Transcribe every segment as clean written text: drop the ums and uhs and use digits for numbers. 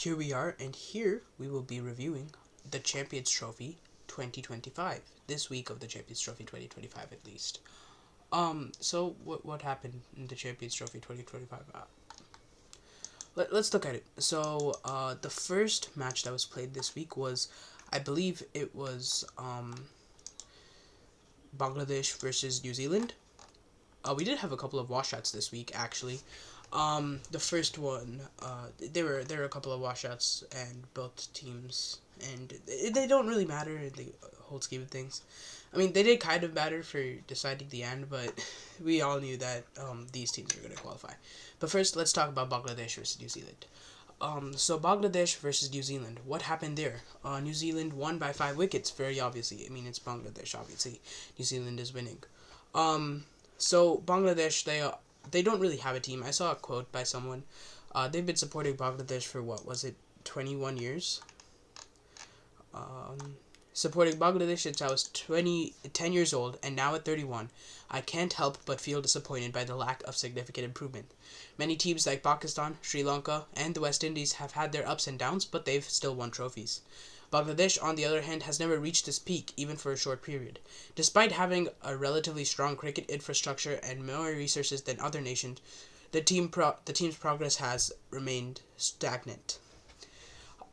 Here we are, and here we will be reviewing the Champions Trophy 2025. This week of the Champions Trophy 2025, at least. So what happened in the Champions Trophy 2025? Let's look at it. So, the first match that was played this week was, I believe it was Bangladesh versus New Zealand. We did have a couple of washouts this week, actually. The first one, there were a couple of washouts, and both teams, and they don't really matter in the whole scheme of things. I mean, they did kind of matter for deciding the end, but we all knew that these teams were going to qualify. But first, let's talk about Bangladesh versus New Zealand. So Bangladesh versus New Zealand. What happened there? New Zealand won by 5 wickets, very obviously. I mean, it's Bangladesh, obviously. New Zealand is winning. So Bangladesh, they don't really have a team. I saw a quote by someone. They've been supporting Bangladesh for what was it, 21 years? Supporting Bangladesh since I was 10 years old, and now at 31, I can't help but feel disappointed by the lack of significant improvement. Many teams like Pakistan, Sri Lanka, and the West Indies have had their ups and downs, but they've still won trophies. Bangladesh, on the other hand, has never reached this peak, even for a short period. Despite having a relatively strong cricket infrastructure and more resources than other nations, the team's progress has remained stagnant.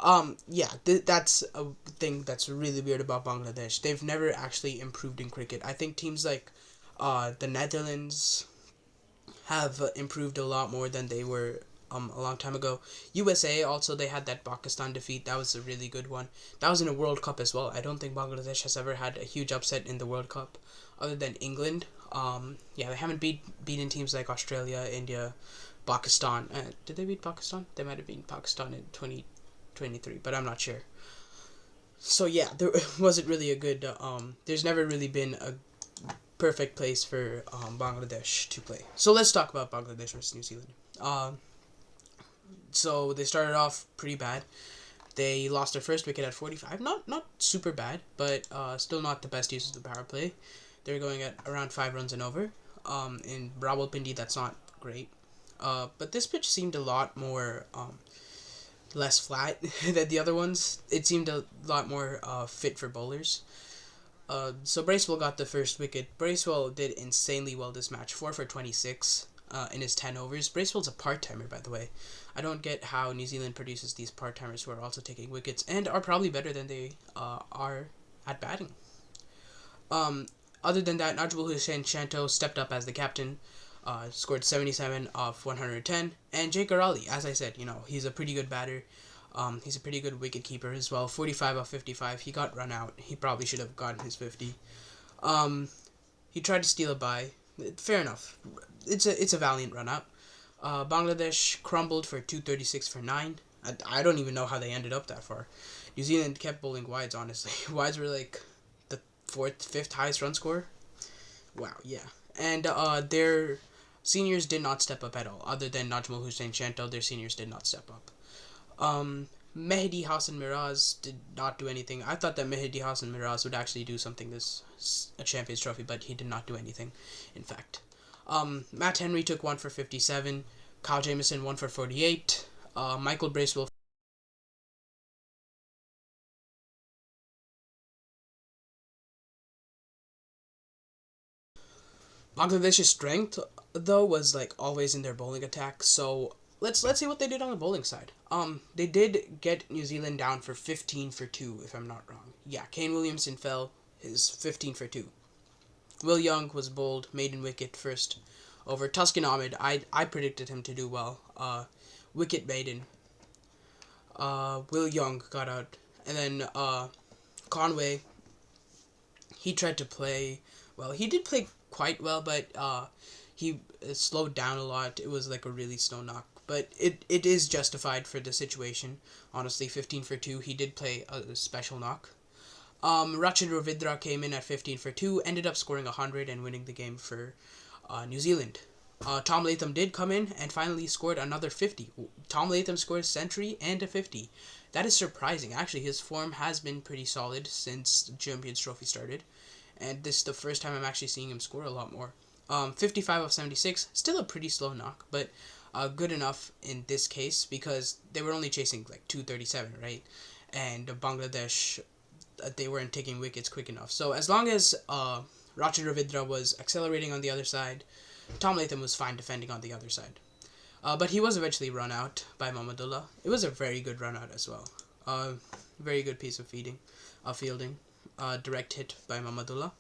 That's a thing that's really weird about Bangladesh. They've never actually improved in cricket. I think teams like the Netherlands have improved a lot more than they were a long time ago. USA also, they had that Pakistan defeat. That was a really good one. That was in a World Cup as well. I don't think Bangladesh has ever had a huge upset in the World Cup other than England. They haven't beaten teams like Australia, India, Pakistan. Did they beat Pakistan? They might have beaten Pakistan in 2023, but I'm not sure. So yeah, there wasn't really a good. There's never really been a perfect place for Bangladesh to play. So let's talk about Bangladesh versus New Zealand. So they started off pretty bad. They lost their first wicket at 45. Not super bad, but still not the best use of the power play. They're going at around 5 runs and over. In Rawalpindi, that's not great. But this pitch seemed a lot more less flat than the other ones. It seemed a lot more fit for bowlers. So Bracewell got the first wicket. Bracewell did insanely well this match, 4 for 26 in his 10 overs. Bracewell's a part-timer, by the way. I don't get how New Zealand produces these part-timers who are also taking wickets and are probably better than they are at batting. Other than that, Najmul Hussain Shanto stepped up as the captain, scored 77 off 110, and Jake Arali, as I said, he's a pretty good batter. He's a pretty good wicket keeper as well. 45 off 55. He got run out. He probably should have gotten his 50. He tried to steal a bye. Fair enough. It's a valiant run up. Bangladesh crumbled for 236 for 9. I don't even know how they ended up that far. New Zealand kept bowling wides, honestly. Wides were like the 5th highest run score. Wow, yeah. And their seniors did not step up at all. Other than Najmul Hussain Shanto, their seniors did not step up. Mehdi Hassan Miraz did not do anything. I thought that Mehdi Hassan Miraz would actually do something this Champions Trophy, but he did not do anything, in fact. Matt Henry took 1 for 57. Kyle Jamieson 1 for 48. Michael Bracewell. Bangladesh's strength, though, was like always in their bowling attack. So let's see what they did on the bowling side. They did get New Zealand down for 15 for 2, if I'm not wrong. Yeah, Kane Williamson fell his 15 for 2. Will Young was bowled, maiden wicket first over Tuscan Ahmed. I predicted him to do well. Wicket maiden. Will Young got out. And then Conway, he tried to play well. He did play quite well, but he slowed down a lot. It was like a really slow knock. But it is justified for the situation. Honestly, 15 for 2. He did play a special knock. Rachin Ravindra came in at 15 for 2, ended up scoring 100 and winning the game for New Zealand. Tom Latham did come in and finally scored another 50. Tom Latham scored a century and a 50. That is surprising. Actually, his form has been pretty solid since the Champions Trophy started. And this is the first time I'm actually seeing him score a lot more. 55 of 76, still a pretty slow knock, but good enough in this case because they were only chasing like 237, right? And Bangladesh, they weren't taking wickets quick enough. So as long as Rachin Ravindra was accelerating on the other side, Tom Latham was fine defending on the other side. But he was eventually run out by Mahmudullah. It was a very good run out as well. Very good piece of fielding. Direct hit by Mahmudullah.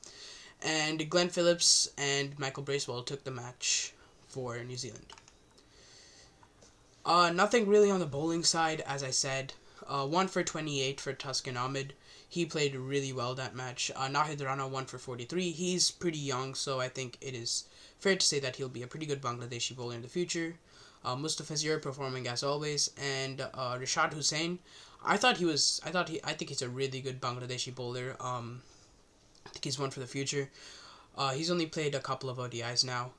And Glenn Phillips and Michael Bracewell took the match for New Zealand. Nothing really on the bowling side, as I said. 1 for 28 for Tuscan Ahmed. He played really well that match. Nahid Rana 1 for 43. He's pretty young, so I think it is fair to say that he'll be a pretty good Bangladeshi bowler in the future. Mustafa Zir performing as always, and Rashad Hussain. I think he's a really good Bangladeshi bowler. I think he's one for the future. He's only played a couple of ODIs now,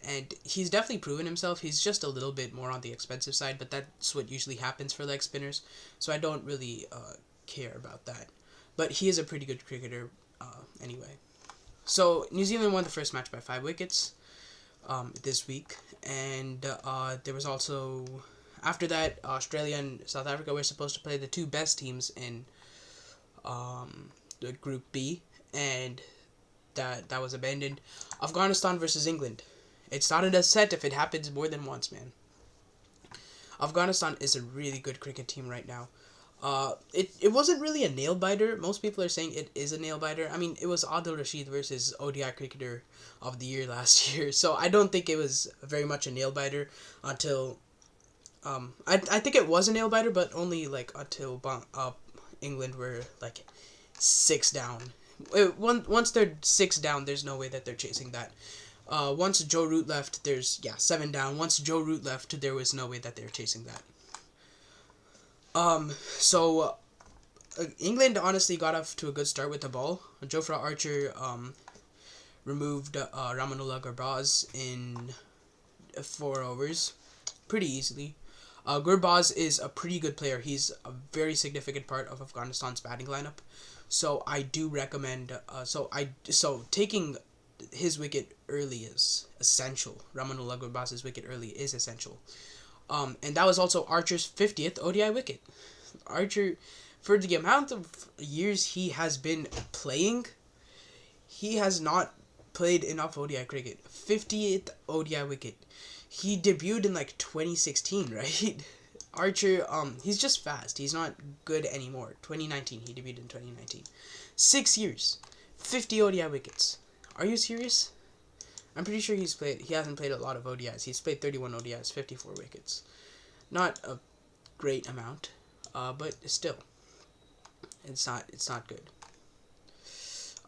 and he's definitely proven himself. He's just a little bit more on the expensive side, but that's what usually happens for leg spinners, so I don't really care about that. But he is a pretty good cricketer anyway. So New Zealand won the first match by 5 wickets this week, and there was also, after that, Australia and South Africa were supposed to play, the two best teams in the Group B, and that was abandoned. Afghanistan versus England. It's not a set if it happens more than once, man. Afghanistan is a really good cricket team right now. It wasn't really a nail biter. Most people are saying it is a nail biter. I mean, it was Adil Rashid versus ODI Cricketer of the Year last year, so I don't think it was very much a nail biter until I think it was a nail biter, but only like until England were like 6 down. Once they're 6 down, there's no way that they're chasing that. Once Joe Root left, there's 7 down. Once Joe Root left, there was no way that they were chasing that. So England honestly got off to a good start with the ball. Jofra Archer removed Ramanullah Gurbaz in 4 overs pretty easily. Gurbaz is a pretty good player. He's a very significant part of Afghanistan's batting lineup. So I do recommend so taking his wicket early is essential. Ramanullah Gurbaz's wicket early is essential. And that was also Archer's 50th ODI wicket. Archer, for the amount of years he has been playing, he has not played enough ODI cricket. 50th ODI wicket. He debuted in like 2016, right? Archer, he's just fast. He's not good anymore. 2019, he debuted in 2019. 6 years. 50 ODI wickets. Are you serious? I'm pretty sure he hasn't played a lot of ODIs. He's played 31 ODIs, 54 wickets. Not a great amount, but still, it's not good.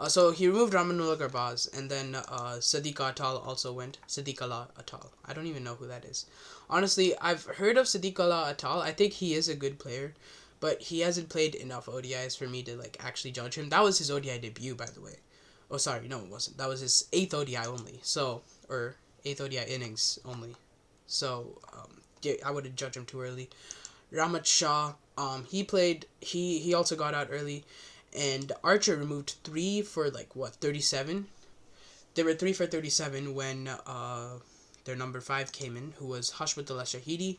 So he removed Ramanullah Gurbaz, and then Sadiq Atal also went. Sadiq Allah Atal. I don't even know who that is. Honestly, I've heard of Sadiq Allah Atal. I think he is a good player, but he hasn't played enough ODIs for me to like actually judge him. That was his ODI debut, by the way. Oh, sorry, no, it wasn't. That was his 8th ODI only. So, or 8th ODI innings only. So, I wouldn't judge him too early. Ramat Shah, he also got out early. And Archer removed 3 for, 37? They were 3 for 37 when, their number 5 came in, who was Hashmatullah Shahidi.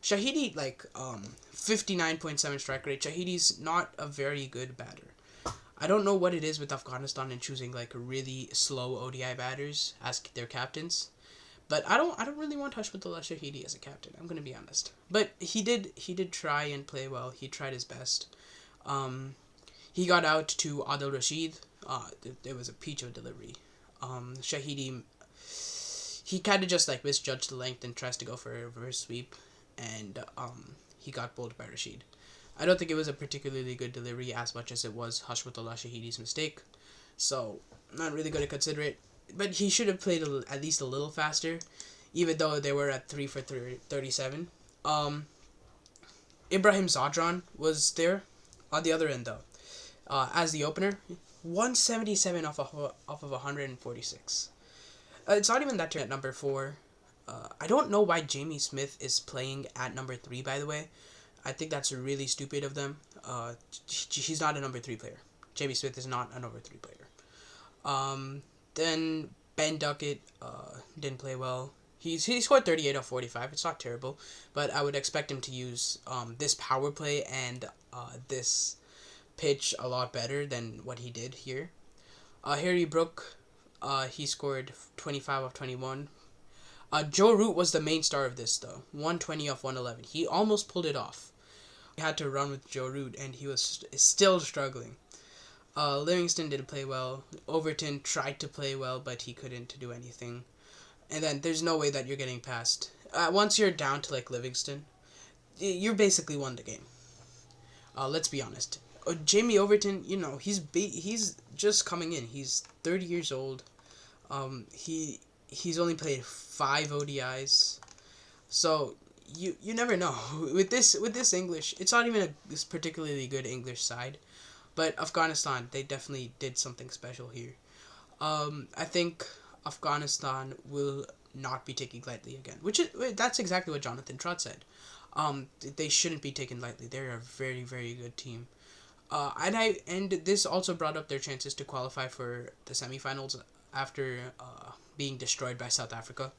Shahidi, 59.7 strike rate. Shahidi's not a very good batter. I don't know what it is with Afghanistan and choosing really slow ODI batters as their captains, but I don't really want Hashmatullah Shahidi as a captain. I'm gonna be honest, but he did try and play well. He tried his best. He got out to Adil Rashid. There was a peach of delivery. Shahidi, he kind of just misjudged the length and tries to go for a reverse sweep, and he got bowled by Rashid. I don't think it was a particularly good delivery as much as it was Hashmatullah Shahidi's mistake. So, I'm not really going to consider it. But he should have played at least a little faster, even though they were at 3 for 37. Ibrahim Zadran was there on the other end, though. As the opener, 177 off of 146. It's not even that turn at number 4. I don't know why Jamie Smith is playing at number 3, by the way. I think that's really stupid of them. He's not a number 3 player. Jamie Smith is not a number 3 player. Then Ben Duckett didn't play well. He scored 38 of 45. It's not terrible, but I would expect him to use this power play and this pitch a lot better than what he did here. Harry Brook, he scored 25 of 21. Joe Root was the main star of this though. 120 of 111. He almost pulled it off. He had to run with Joe Root and he was still struggling. Livingston didn't play well. Overton tried to play well, but he couldn't do anything. And then there's no way that you're getting past. Once you're down to like Livingston, you're basically won the game. Let's be honest. Jamie Overton, he's just coming in. He's 30 years old. He's only played 5 ODIs, so you never know. With this English, it's not even this particularly good English side, but Afghanistan, they definitely did something special here. I think Afghanistan will not be taken lightly again, that's exactly what Jonathan Trott said. They shouldn't be taken lightly. They're a very, very good team. And this also brought up their chances to qualify for the semifinals after being destroyed by South Africa.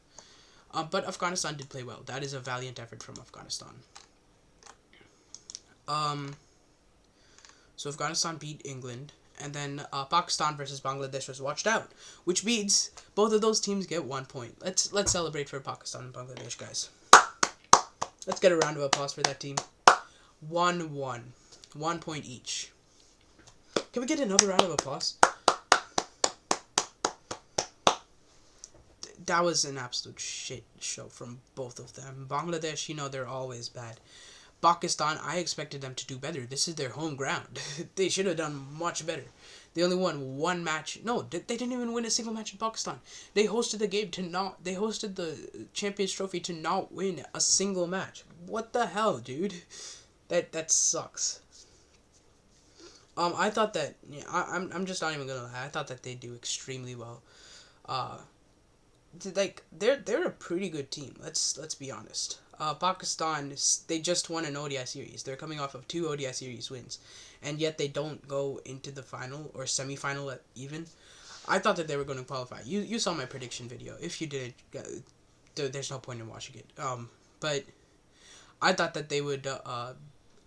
But Afghanistan did play well. That is a valiant effort from Afghanistan. So Afghanistan beat England, and then Pakistan versus Bangladesh was watched out, which means both of those teams get 1 point. Let's celebrate for Pakistan and Bangladesh, guys. Let's get a round of applause for that team. 1-1. 1 point each. Can we get another round of applause? That was an absolute shit show from both of them. Bangladesh, they're always bad. Pakistan, I expected them to do better. This is their home ground. They should have done much better. They only won 1 match. No, they didn't even win a single match in Pakistan. They hosted they hosted the Champions Trophy to not win a single match. What the hell, dude? That sucks. I thought that I'm just not even gonna lie. I thought that they do extremely well. They're a pretty good team. Let's be honest. Pakistan, they just won an ODI series. They're coming off of 2 ODI series wins, and yet they don't go into the final or semifinal even. I thought that they were going to qualify. You saw my prediction video. If you didn't, there's no point in watching it. But I thought that they would.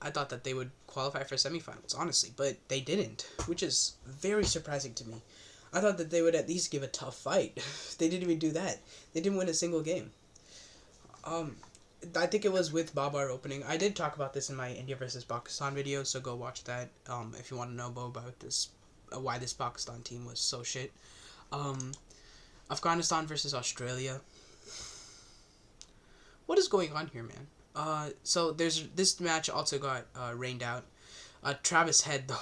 I thought that they would qualify for semifinals, honestly, but they didn't, which is very surprising to me. I thought that they would at least give a tough fight. They didn't even do that. They didn't win a single game. I think it was with Babar opening. I did talk about this in my India versus Pakistan video, so go watch that if you want to know more about this, why this Pakistan team was so shit. Afghanistan versus Australia. What is going on here, man? So this match also got rained out. Travis Head, though,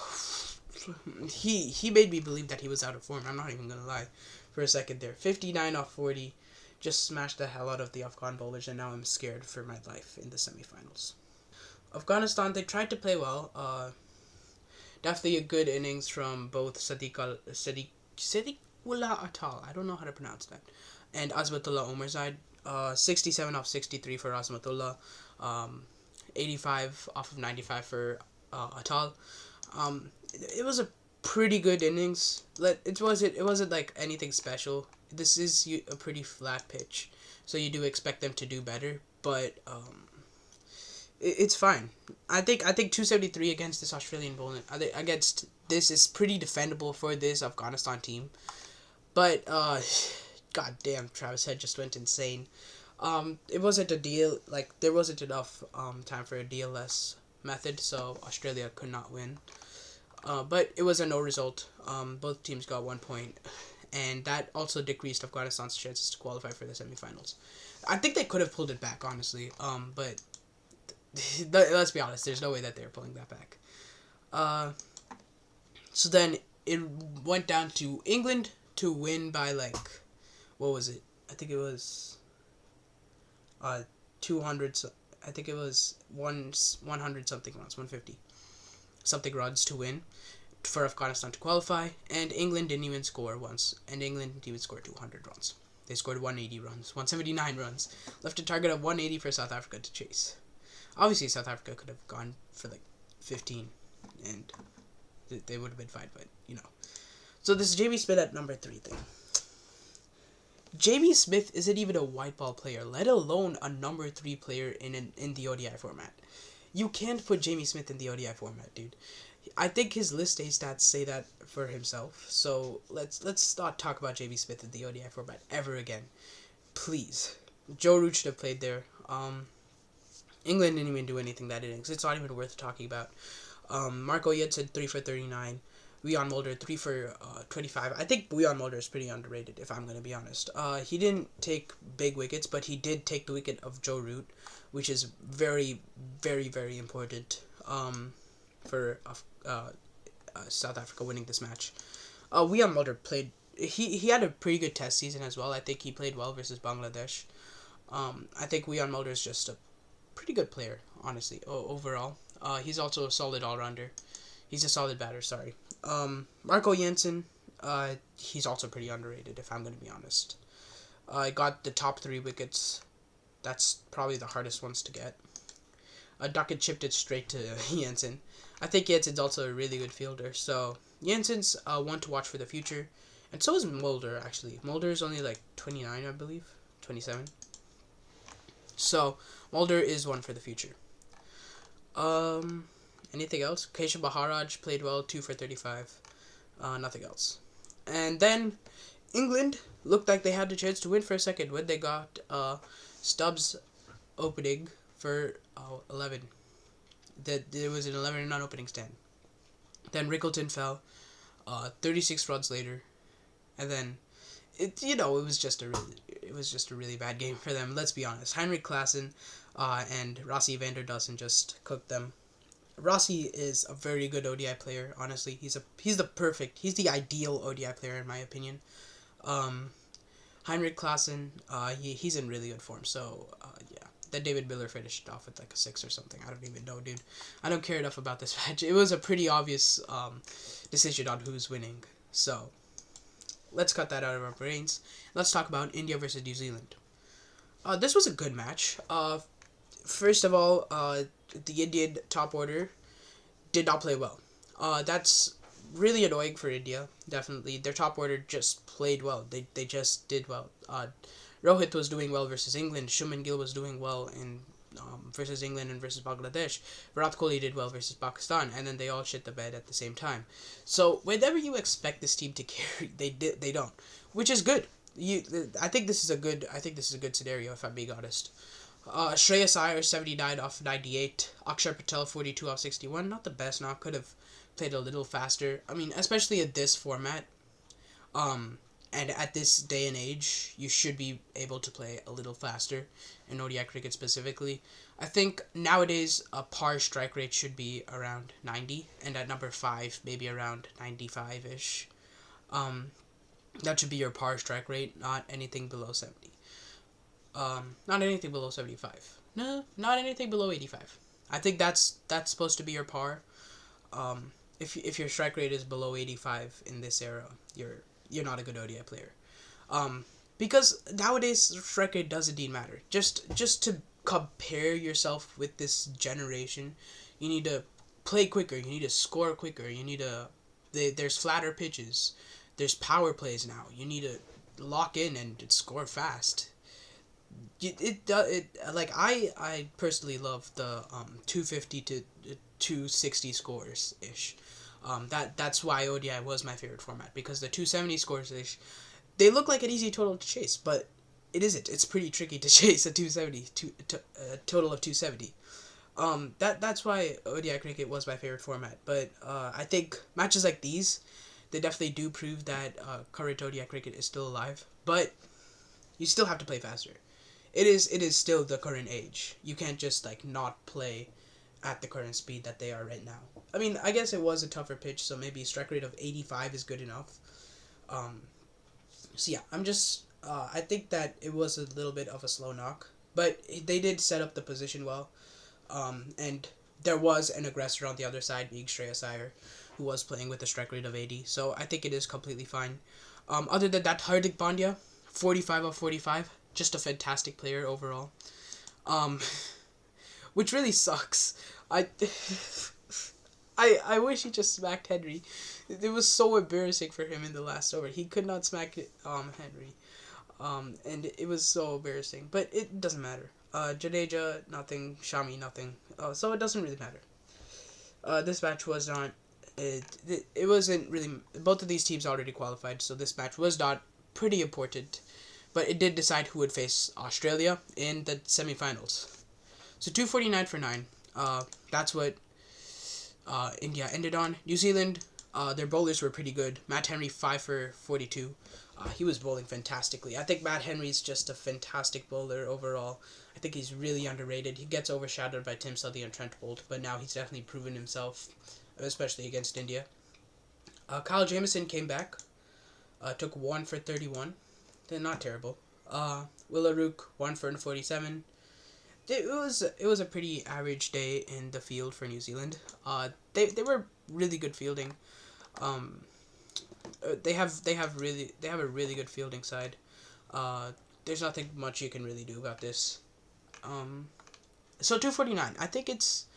he made me believe that he was out of form. I'm not even gonna lie, for a second there. 59 off 40, just smashed the hell out of the Afghan bowlers, and now I'm scared for my life in the semifinals. Afghanistan, they tried to play well. Definitely a good innings from both Sadiqullah Atal. I don't know how to pronounce that, and Azmatullah Omarzai. 67 off 63 for Azmatullah, 85 off of 95 for Atal. It was a pretty good innings. It wasn't like anything special. This is a pretty flat pitch, so you do expect them to do better, but it's fine. I think 273 against this Australian bowling against this is pretty defendable for this Afghanistan team, but God damn, Travis Head just went insane. It wasn't a deal, there wasn't enough time for a DLS method, so Australia could not win. But it was a no result. Both teams got 1 point, and that also decreased Afghanistan's chances to qualify for the semifinals. I think they could have pulled it back, honestly, but let's be honest, there's no way that they're pulling that back. So then it went down to England to win by what was it? I think it was 200. I think it was 100 something runs, 150 something runs to win for Afghanistan to qualify, and England didn't even score once, and England didn't even score 200 runs. They scored 180 runs, 179 runs, left a target of 180 for South Africa to chase. Obviously, South Africa could have gone for 15, and they would have been fine, but So this Jamie Smith at number 3 thing. Jamie Smith isn't even a white ball player, let alone a number 3 player in the ODI format. You can't put Jamie Smith in the ODI format, dude. I think his list A stats say that for himself. So let's not talk about Jamie Smith in the ODI format ever again, please. Joe Root should have played there. England didn't even do anything that innings. It's not even worth talking about. Marco Jensen 3 for 39. Leon Mulder 3 for 25. I think Leon Mulder is pretty underrated, if I'm gonna be honest. He didn't take big wickets, but he did take the wicket of Joe Root, which is very, very, very important. For South Africa winning this match. Leon Mulder played. He had a pretty good test season as well. I think he played well versus Bangladesh. I think Leon Mulder is just a pretty good player, honestly, overall. He's also a solid all-rounder. He's a solid batter, sorry. Marco Jensen, he's also pretty underrated, if I'm going to be honest. Got the top 3 wickets. That's probably the hardest ones to get. Duckett chipped it straight to Jensen. I think Jensen's also a really good fielder, so Jensen's one to watch for the future. And so is Mulder, actually. Mulder is only like 29, I believe. 27. So, Mulder is one for the future. Anything else? Keshav Maharaj played well, 2 for 35. Nothing else. And then, England looked like they had the chance to win for a second when they got Stubbs opening for 11. There was an 11 non-opening stand. Then Rickleton fell 36 runs later. And then it was just a really bad game for them. Let's be honest. Heinrich Klaassen and Rossi van der Dussen just cooked them. Rossi is a very good ODI player. Honestly, he's the ideal ODI player in my opinion. Heinrich Klaassen, he's in really good form. So yeah, then David Miller finished off with like a 6 or something. I don't even know, dude. I don't care enough about this match. It was a pretty obvious decision on who's winning. So let's cut that out of our brains. Let's talk about India versus New Zealand. This was a good match. First of all, the Indian top order did not play well. That's really annoying for India, definitely. Their top order just played well. They just did well. Rohit was doing well versus England. Shuman Gill was doing well in versus England and versus Bangladesh. Virat Kohli did well versus Pakistan, and then they all shit the bed at the same time. So whenever you expect this team to carry, they don't, which is good. I think this is a good scenario, if I'm being honest. Shreyas Iyer 79 off 98. Akshar Patel 42 off 61. Not the best. Not could have played a little faster. I mean, especially in this format. And at this day and age, you should be able to play a little faster in ODI cricket specifically. I think nowadays a par strike rate should be around 90, and at number 5, maybe around 95-ish. That should be your par strike rate, not anything below 70. Not anything below 75. No, not anything below 85. I think that's supposed to be your par. If your strike rate is below 85 in this era, you're not a good ODI player. Because nowadays strike rate does indeed matter. Just to compare yourself with this generation, you need to play quicker. You need to score quicker. You need to. There's flatter pitches. There's power plays now. You need to lock in and score fast. I personally love the 250 to 260 scores ish. That's why ODI was my favorite format, because the 270 scores ish, they look like an easy total to chase, but it isn't. It's pretty tricky to chase a 270 total of 270. That's why ODI cricket was my favorite format. But I think matches like these, they definitely do prove that current ODI cricket is still alive. But you still have to play faster. It is still the current age. You can't just not play at the current speed that they are right now. I mean, I guess it was a tougher pitch, so maybe a strike rate of 85 is good enough. So yeah, I think that it was a little bit of a slow knock, but they did set up the position well. And there was an aggressor on the other side, being Shreyas Iyer, who was playing with a strike rate of 80. So I think it is completely fine. Other than that, Hardik Pandya, 45 of 45, just a fantastic player overall. Which really sucks. I wish he just smacked Henry. It was so embarrassing for him in the last over. He could not smack Henry. And it was so embarrassing, but it doesn't matter. Jadeja, nothing. Shami, nothing. So it doesn't really matter. This match was not. It wasn't really. Both of these teams already qualified, so this match was not pretty important. But it did decide who would face Australia in the semifinals. So 249 for 9. That's what India ended on. New Zealand, their bowlers were pretty good. Matt Henry, 5 for 42. He was bowling fantastically. I think Matt Henry's just a fantastic bowler overall. I think he's really underrated. He gets overshadowed by Tim Southee and Trent Bolt, but now he's definitely proven himself, especially against India. Kyle Jamieson came back, took 1 for 31. They're not terrible. Willow Rook, 1 for 47. It was a pretty average day in the field for New Zealand. They were really good fielding. They have a really good fielding side. There's nothing much you can really do about this. So 249. I think it's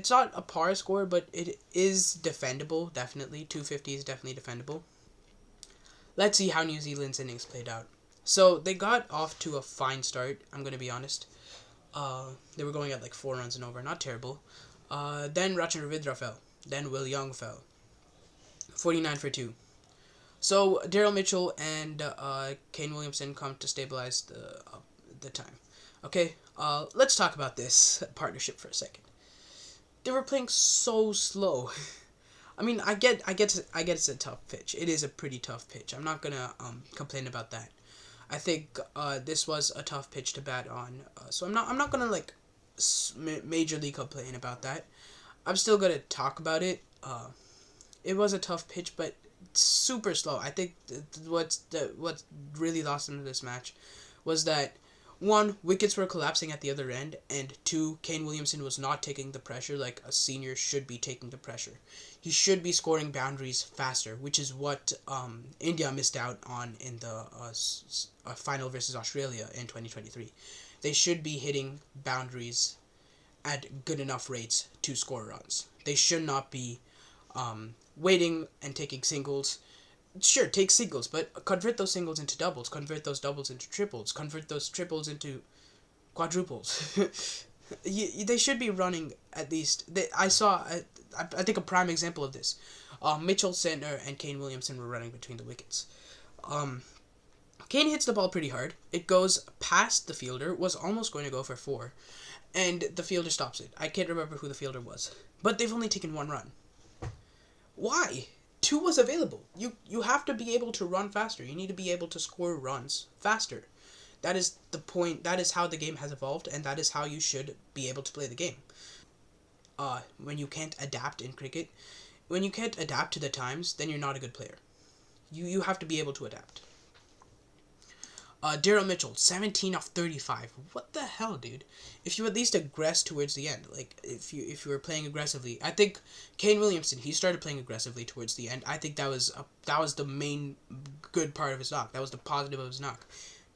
not a par score, but it is defendable. Definitely 250 is definitely defendable. Let's see how New Zealand's innings played out. So they got off to a fine start. I'm gonna be honest. They were going at like 4 runs and over, not terrible. Then Rachin Ravindra fell. Then Will Young fell. 49 for 2. So Daryl Mitchell and Kane Williamson come to stabilize the time. Okay, let's talk about this partnership for a second. They were playing so slow. I mean, I get it's a tough pitch. It is a pretty tough pitch. I'm not gonna complain about that. I think this was a tough pitch to bat on. So I'm not gonna like majorly complain about that. I'm still gonna talk about it. It was a tough pitch, but super slow. I think what really lost them to this match was that 1, wickets were collapsing at the other end, and 2, Kane Williamson was not taking the pressure like a senior should be taking the pressure. He should be scoring boundaries faster, which is what India missed out on in the final versus Australia in 2023. They should be hitting boundaries at good enough rates to score runs. They should not be waiting and taking singles. Sure, take singles, but convert those singles into doubles. Convert those doubles into triples. Convert those triples into quadruples. They should be running at least. I think a prime example of this. Mitchell Santner and Kane Williamson were running between the wickets. Kane hits the ball pretty hard. It goes past the fielder. Was almost going to go for 4, and the fielder stops it. I can't remember who the fielder was, but they've only taken 1 run. Why? 2 was available. You have to be able to run faster. You need to be able to score runs faster. That is the point. That is how the game has evolved, and that is how you should be able to play the game. When you can't adapt in cricket, when you can't adapt to the times, then you're not a good player. You have to be able to adapt. Daryl Mitchell, 17 off 35. What the hell, dude? If you at least aggress towards the end, like if you were playing aggressively, I think Kane Williamson, he started playing aggressively towards the end. I think that was the main good part of his knock. That was the positive of his knock.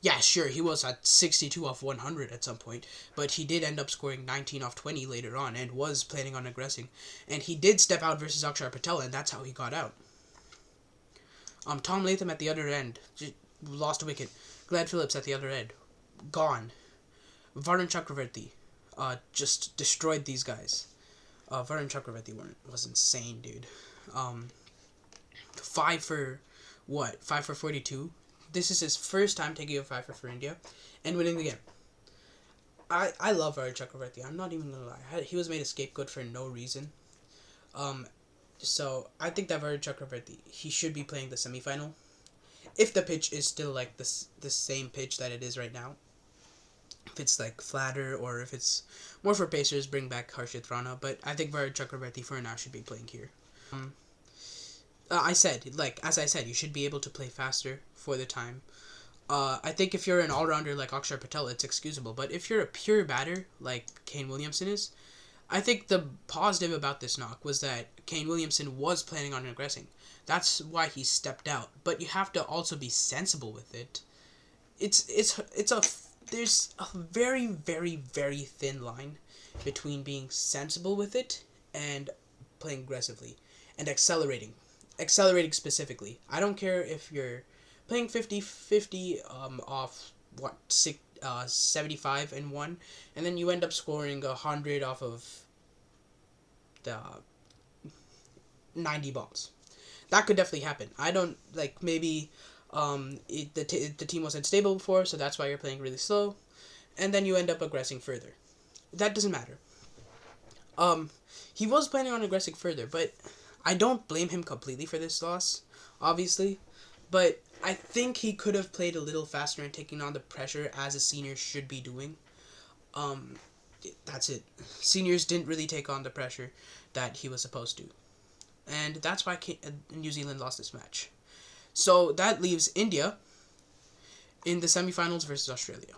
Yeah, sure, he was at 62 off 100 at some point, but he did end up scoring 19 off 20 later on and was planning on aggressing. And he did step out versus Akshar Patel, and that's how he got out. Tom Latham at the other end, lost a wicket. Glad Phillips at the other end, gone. Varun Chakravarti, just destroyed these guys. Varun Chakravarti was insane, dude. 5 for 42. This is his first time taking a 5 for India and winning the game. I love Varun Chakravarti. I'm not even gonna lie. He was made a scapegoat for no reason. So I think that Varun Chakravarti, he should be playing the semifinal. If the pitch is still like the same pitch that it is right now, if it's like flatter or if it's more for pacers, bring back Harshit Rana. But I think Varun Chakravarti for now should be playing here. As I said, you should be able to play faster for the time. I think if you're an all-rounder like Akshar Patel, it's excusable. But if you're a pure batter like Kane Williamson is, I think the positive about this knock was that Kane Williamson was planning on aggressing. That's why he stepped out. But you have to also be sensible with it. There's a very, very, very thin line between being sensible with it and playing aggressively and accelerating. Accelerating specifically. I don't care if you're playing 50-50 off what 75 and 1, and then you end up scoring 100 off of the 90 balls. That could definitely happen. I don't like maybe the team wasn't stable before, so that's why you're playing really slow, and then you end up aggressing further. That doesn't matter. He was planning on aggressing further, but I don't blame him completely for this loss, obviously, but I think he could have played a little faster and taking on the pressure as a senior should be doing. That's it. Seniors didn't really take on the pressure that he was supposed to, and that's why New Zealand lost this match. So that leaves India in the semifinals versus Australia.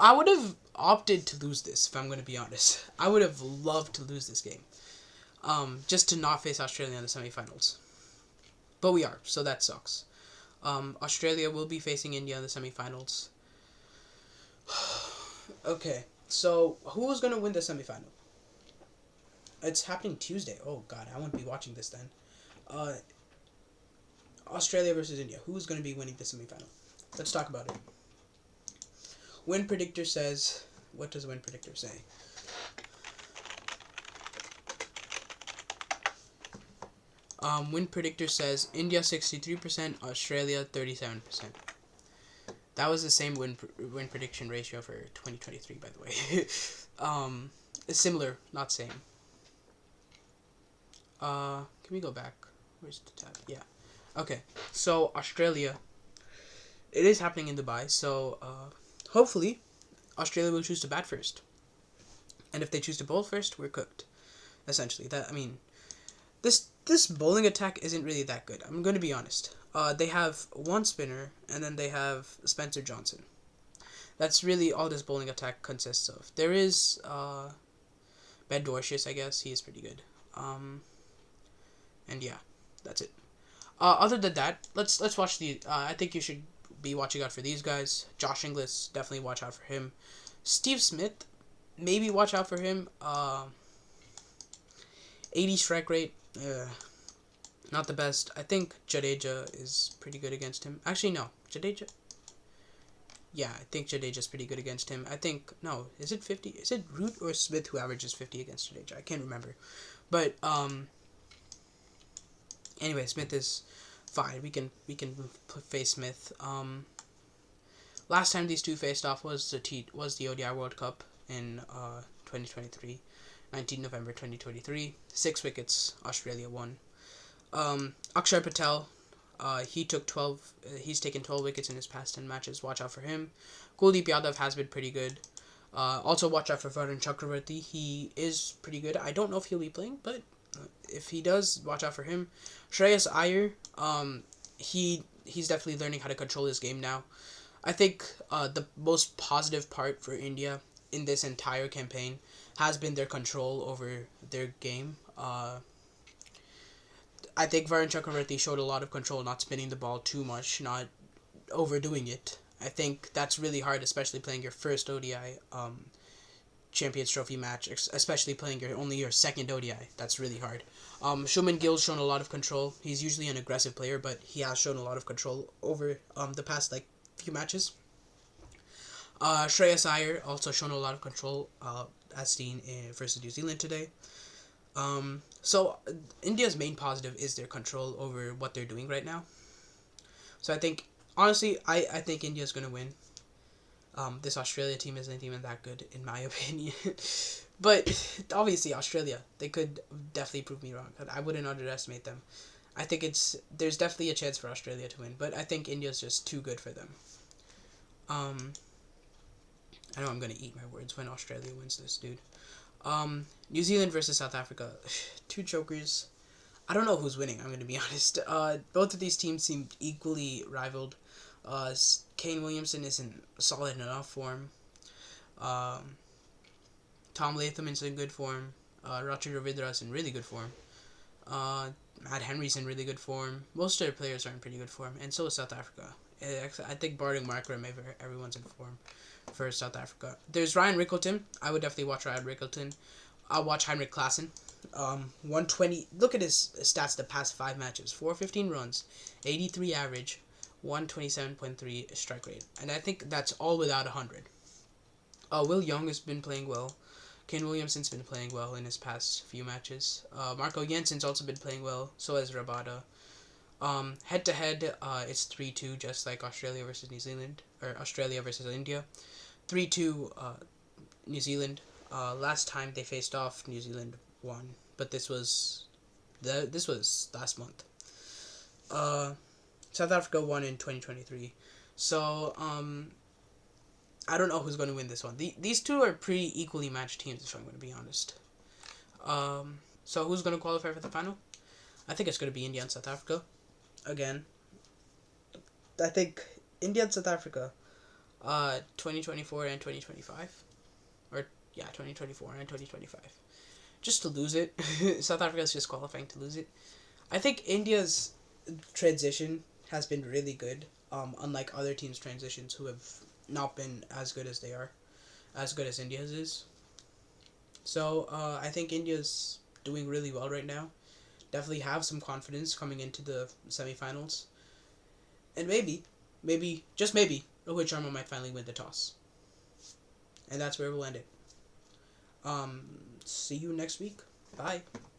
I would have opted to lose this, if I'm going to be honest. I would have loved to lose this game. Just to not face Australia in the semifinals. But we are, so that sucks. Australia will be facing India in the semifinals. Okay, so who is going to win the semifinal? It's happening Tuesday. Oh, God, I won't be watching this then. Australia versus India. Who's going to be winning the semifinal? Let's talk about it. Win predictor says... What does win predictor say? Win predictor says India 63%, Australia 37%. That was the same win prediction ratio for 2023, by the way. It's similar, not same. Can we go back? Where's the tab? Yeah. Okay. So Australia. It is happening in Dubai. So hopefully, Australia will choose to bat first. And if they choose to bowl first, we're cooked. Essentially, this bowling attack isn't really that good. I'm going to be honest. They have one spinner, and then they have Spencer Johnson. That's really all this bowling attack consists of. There is Ben Dorcius, I guess. He is pretty good. And yeah, that's it. Other than that, let's watch the... I think you should be watching out for these guys. Josh Inglis, definitely watch out for him. Steve Smith, maybe watch out for him. 80 strike rate, not the best. I think Jadeja is pretty good against him. Actually, no. Jadeja? Yeah, I think Jadeja's pretty good against him. I think... No, is it 50? Is it Root or Smith who averages 50 against Jadeja? I can't remember. But, anyway, Smith is fine. We can face Smith. Last time these two faced off was the ODI World Cup in 2023. 19 November 2023. 6 wickets. Australia won. Akshar Patel, he's taken 12 wickets in his past 10 matches. Watch out for him. Kuldeep Yadav has been pretty good. Also watch out for Varun Chakravarti. He is pretty good. I don't know if he'll be playing, but if he does, watch out for him. Shreyas Iyer, he's definitely learning how to control his game now. I think the most positive part for India in this entire campaign has been their control over their game. I think Varun Chakravarti showed a lot of control, not spinning the ball too much, not overdoing it. I think that's really hard, especially playing your first ODI Champions Trophy match, especially playing only your second ODI. That's really hard. Shuman Gill's shown a lot of control. He's usually an aggressive player, but he has shown a lot of control over the past few matches. Shreyas Iyer also shown a lot of control, as seen versus New Zealand today. So India's main positive is their control over what they're doing right now. So I think, honestly, I think India's going to win. This Australia team isn't even that good, in my opinion. But, obviously, Australia, they could definitely prove me wrong. I wouldn't underestimate them. I think there's definitely a chance for Australia to win, but I think India's just too good for them. I know I'm going to eat my words when Australia wins this, dude. New Zealand versus South Africa. 2 chokers. I don't know who's winning, I'm going to be honest. Both of these teams seem equally rivaled. Kane Williamson is in solid enough form. Tom Latham is in good form. Rachin Ravindra is in really good form. Matt Henry's in really good form. Most of their players are in pretty good form, and so is South Africa. I think barring Markram, everyone's in form for South Africa. There's Ryan Rickleton. I would definitely watch Ryan Rickleton. I'll watch Heinrich Klaassen. 120. Look at his stats the past 5 matches. 415 runs, 83 average, 127.3 strike rate. And I think that's all without 100. Will Young has been playing well. Kane Williamson's been playing well in his past few matches. Marco Jensen's also been playing well. So has Rabada. Head to head, it's 3-2, just like Australia versus New Zealand, or Australia versus India. 3-2, New Zealand. Last time they faced off, New Zealand won, but this was last month. South Africa won in 2023. So I don't know who's going to win this one. These two are pretty equally matched teams, if I'm going to be honest. So who's going to qualify for the final? I think it's going to be India and South Africa. Again, I think India and South Africa, 2024 and 2025, or yeah, 2024 and 2025, just to lose it. South Africa is just qualifying to lose it. I think India's transition has been really good. Unlike other teams' transitions who have not been as good as they are, as good as India's is. So I think India's doing really well right now. Definitely have some confidence coming into the semifinals. And just maybe, Rohit Sharma might finally win the toss. And that's where we'll end it. See you next week. Bye.